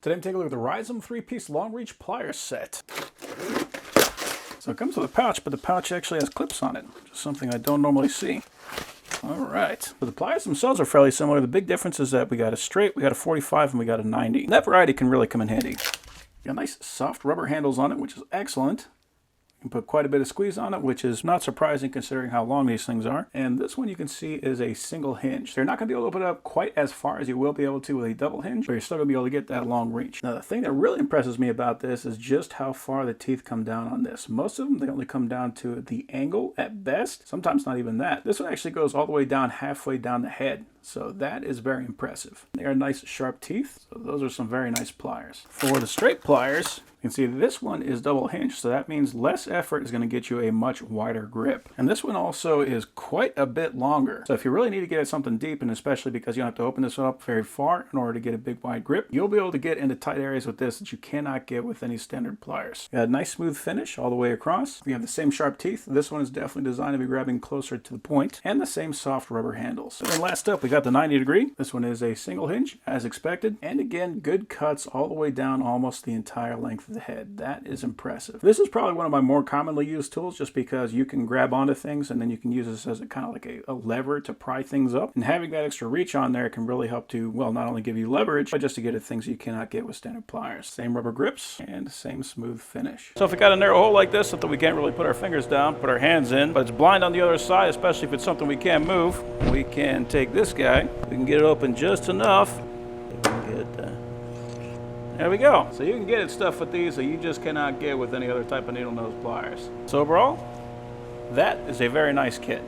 Today I'm taking a look at the Rizom 3-piece long reach pliers set. So it comes with a pouch, but the pouch actually has clips on it, which is something I don't normally see. Alright, so the pliers themselves are fairly similar. The big difference is that we got a straight, we got a 45, and we got a 90. That variety can really come in handy. Got nice soft rubber handles on it, which is excellent. You can put quite a bit of squeeze on it, which is not surprising considering how long these things are. And this one you can see is a single hinge. So you're not going to be able to open it up quite as far as you will be able to with a double hinge, but you're still going to be able to get that long reach. Now the thing that really impresses me about this is just how far the teeth come down on this. Most of them, they only come down to the angle at best, sometimes not even that. This one actually goes all the way down halfway down the head. So that is very impressive. They are nice sharp teeth, so those are some very nice pliers. For the straight pliers, you can see this one is double hinged, so that means less effort is going to get you a much wider grip. And this one also is quite a bit longer. So if you really need to get at something deep, and especially because you don't have to open this up very far in order to get a big wide grip, you'll be able to get into tight areas with this that you cannot get with any standard pliers. You got a nice smooth finish all the way across. You have the same sharp teeth. This one is definitely designed to be grabbing closer to the point, and the same soft rubber handles. And then last up, we got the 90 degree. This one is a single hinge, as expected. And again, good cuts all the way down almost the entire length of the head. That is impressive. This is probably one of my more commonly used tools just because you can grab onto things and then you can use this as a kind of like a lever to pry things up. And having that extra reach on there can really help to, well, not only give you leverage, but just to get at things you cannot get with standard pliers. Same rubber grips and same smooth finish. So if we got a narrow hole like this, something we can't really put our fingers down, put our hands in, but it's blind on the other side, especially if it's something we can't move, we can take this guy. We can get it open just enough. There we go. So you can get at stuff with these that you just cannot get with any other type of needle nose pliers. So overall, that is a very nice kit.